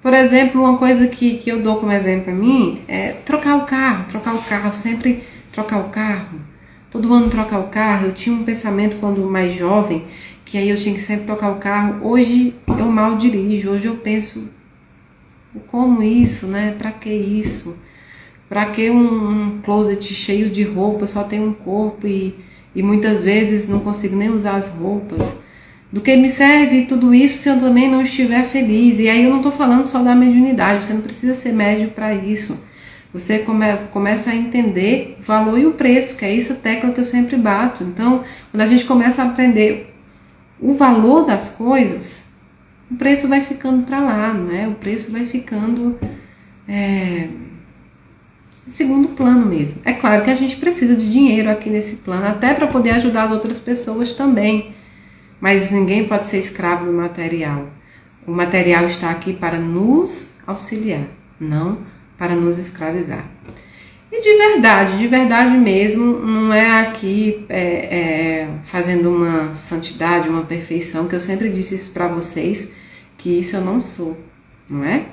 Por exemplo, uma coisa que eu dou como exemplo para mim é trocar o carro, sempre trocar o carro. Todo ano trocar o carro. Eu tinha um pensamento quando mais jovem, que aí eu tinha que sempre trocar o carro. Hoje eu mal dirijo, hoje eu penso, como isso, né? Pra que isso? Pra que um closet cheio de roupa, só tem um corpo e muitas vezes não consigo nem usar as roupas? Do que me serve tudo isso se eu também não estiver feliz? E aí eu não estou falando só da mediunidade, você não precisa ser médio para isso. Você começa a entender o valor e o preço, que é essa tecla que eu sempre bato. Então, quando a gente começa a aprender o valor das coisas, o preço vai ficando para lá, não é? O preço vai ficando em segundo plano mesmo. É claro que a gente precisa de dinheiro aqui nesse plano, até para poder ajudar as outras pessoas também. Mas ninguém pode ser escravo do material. O material está aqui para nos auxiliar, não para nos escravizar. E de verdade mesmo, não é aqui fazendo uma santidade, uma perfeição, que eu sempre disse isso para vocês, que isso eu não sou, não é?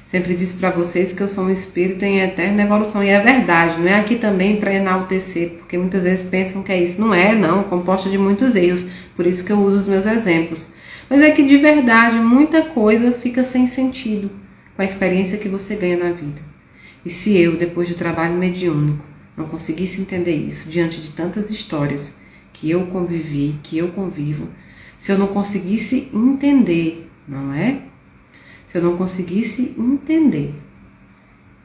Sempre disse para vocês que eu sou um espírito em eterna evolução, e é verdade, não é aqui também para enaltecer, porque muitas vezes pensam que é isso. Não é, não, composta de muitos erros, por isso que eu uso os meus exemplos. Mas é que de verdade, muita coisa fica sem sentido com a experiência que você ganha na vida. E se eu, depois do trabalho mediúnico, não conseguisse entender isso, diante de tantas histórias que eu convivi, que eu convivo, se eu não conseguisse entender, não é? Se eu não conseguisse entender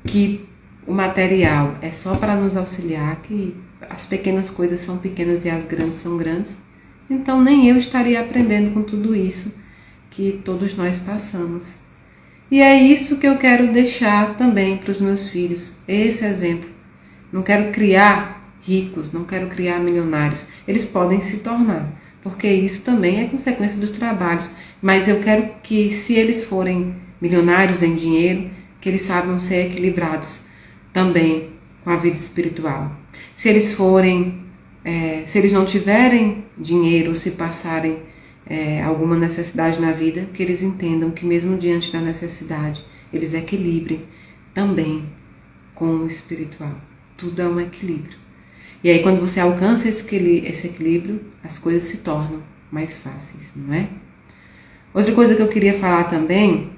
que o material é só para nos auxiliar, que as pequenas coisas são pequenas e as grandes são grandes, então nem eu estaria aprendendo com tudo isso que todos nós passamos. E é isso que eu quero deixar também para os meus filhos, esse exemplo. Não quero criar ricos, não quero criar milionários. Eles podem se tornar, porque isso também é consequência dos trabalhos. Mas eu quero que, se eles forem milionários em dinheiro, que eles saibam ser equilibrados também com a vida espiritual. Se eles não tiverem dinheiro, se passarem alguma necessidade na vida, que eles entendam que mesmo diante da necessidade, eles equilibrem também com o espiritual. Tudo é um equilíbrio. E aí quando você alcança esse equilíbrio, as coisas se tornam mais fáceis, não é? Outra coisa que eu queria falar também,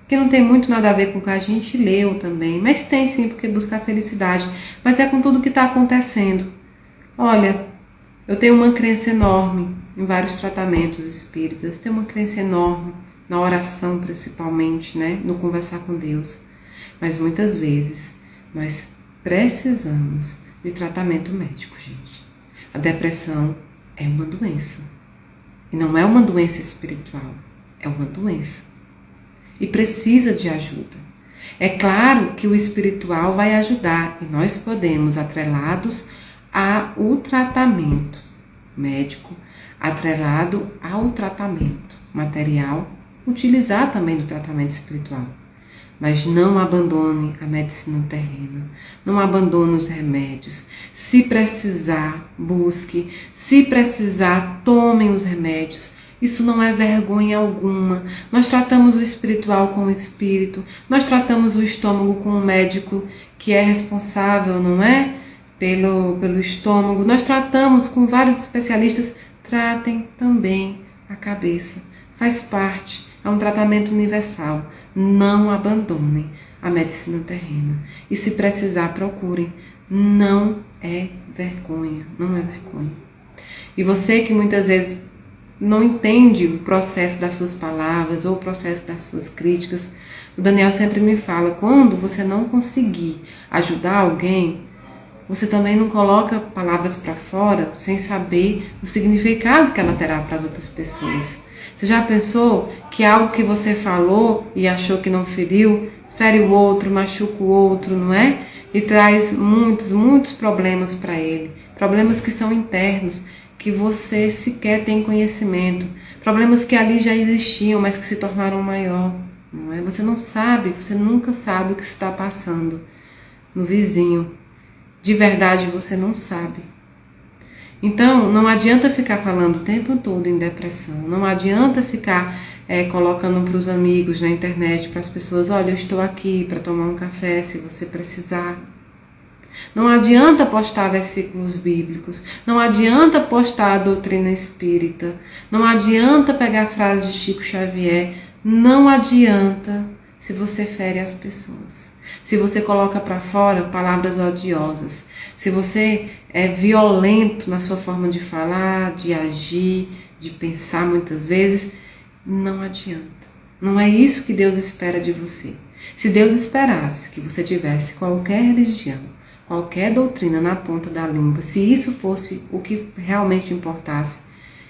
que não tem muito nada a ver com o que a gente leu também, mas tem sim, porque buscar felicidade, mas é com tudo que está acontecendo. Olha, eu tenho uma crença enorme em vários tratamentos espíritas, tenho uma crença enorme na oração principalmente, né, no conversar com Deus, mas muitas vezes nós precisamos de tratamento médico, gente. A depressão é uma doença, e não é uma doença espiritual, é uma doença. E precisa de ajuda. É claro que o espiritual vai ajudar e nós podemos, atrelados ao tratamento médico, atrelado ao tratamento material, utilizar também do tratamento espiritual. Mas não abandone a medicina terrena, não abandone os remédios. Se precisar, busque. Se precisar, tomem os remédios. Isso não é vergonha alguma. Nós tratamos o espiritual com o espírito, nós tratamos o estômago com o médico que é responsável, não é? Pelo estômago. Nós tratamos com vários especialistas. Tratem também a cabeça. Faz parte, é um tratamento universal. Não abandonem a medicina terrena. E se precisar, procurem. Não é vergonha, não é vergonha. E você que muitas vezes não entende o processo das suas palavras ou o processo das suas críticas, o Daniel sempre me fala, quando você não conseguir ajudar alguém, você também não coloca palavras para fora sem saber o significado que ela terá para as outras pessoas. Você já pensou que algo que você falou e achou que não feriu, fere o outro, machuca o outro, não é? E traz muitos problemas para ele. Problemas que são internos, que você sequer tem conhecimento. Problemas que ali já existiam, mas que se tornaram maior, não é? Você não sabe, você nunca sabe o que está passando no vizinho. De verdade, você não sabe. Então, não adianta ficar falando o tempo todo em depressão. Não adianta ficar colocando para os amigos na internet, para as pessoas, olha, eu estou aqui para tomar um café se você precisar. Não adianta postar versículos bíblicos, não adianta postar a doutrina espírita, não adianta pegar frases de Chico Xavier, não adianta se você fere as pessoas, se você coloca para fora palavras odiosas, se você é violento na sua forma de falar, de agir, de pensar muitas vezes, não adianta. Não é isso que Deus espera de você. Se Deus esperasse que você tivesse qualquer religião, qualquer doutrina na ponta da língua, se isso fosse o que realmente importasse,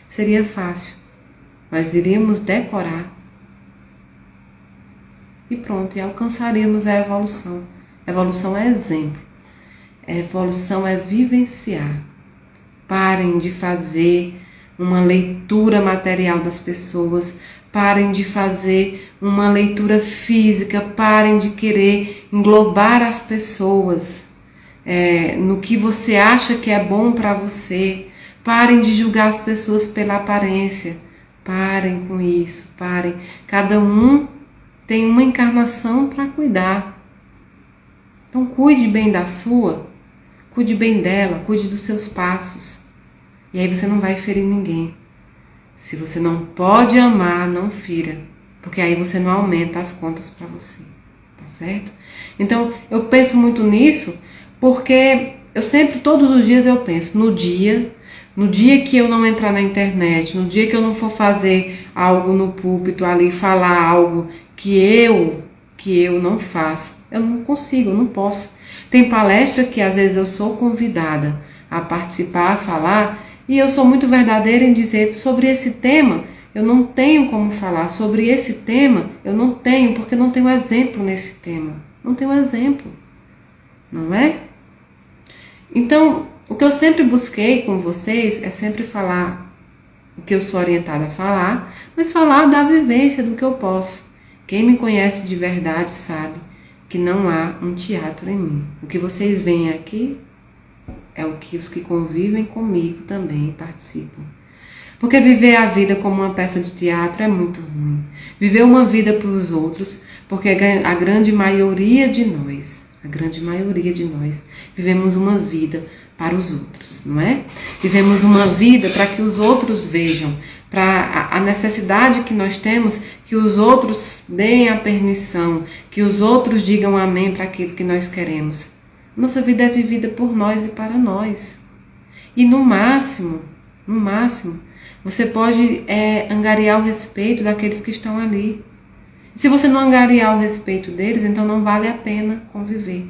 seria fácil. Nós iríamos decorar e pronto, e alcançaríamos a evolução. A evolução é exemplo. A evolução é vivenciar. Parem de fazer uma leitura material das pessoas, parem de fazer uma leitura física, parem de querer englobar as pessoas no que você acha que é bom para você, parem de julgar as pessoas pela aparência, parem com isso, parem. Cada um tem uma encarnação para cuidar. Então cuide bem da sua, cuide bem dela, cuide dos seus passos. E aí você não vai ferir ninguém. Se você não pode amar, não fira, porque aí você não aumenta as contas para você, tá certo? Então eu penso muito nisso, porque eu sempre, todos os dias eu penso, no dia que eu não entrar na internet, no dia que eu não for fazer algo no púlpito ali, falar algo que eu não faço, eu não consigo, eu não posso. Tem palestra que às vezes eu sou convidada a participar, a falar, e eu sou muito verdadeira em dizer, sobre esse tema eu não tenho como falar, sobre esse tema eu não tenho, porque não tenho exemplo nesse tema, não tenho exemplo, não é? Então, o que eu sempre busquei com vocês é sempre falar o que eu sou orientada a falar, mas falar da vivência, do que eu posso. Quem me conhece de verdade sabe que não há um teatro em mim. O que vocês veem aqui é o que os que convivem comigo também participam. Porque viver a vida como uma peça de teatro é muito ruim. Viver uma vida para os outros, porque a grande maioria de nós, vivemos uma vida para os outros, não é? Vivemos uma vida para que os outros vejam, para a necessidade que nós temos que os outros deem a permissão, que os outros digam amém para aquilo que nós queremos. Nossa vida é vivida por nós e para nós. E no máximo, você pode angariar o respeito daqueles que estão ali. Se você não angariar o respeito deles, então não vale a pena conviver.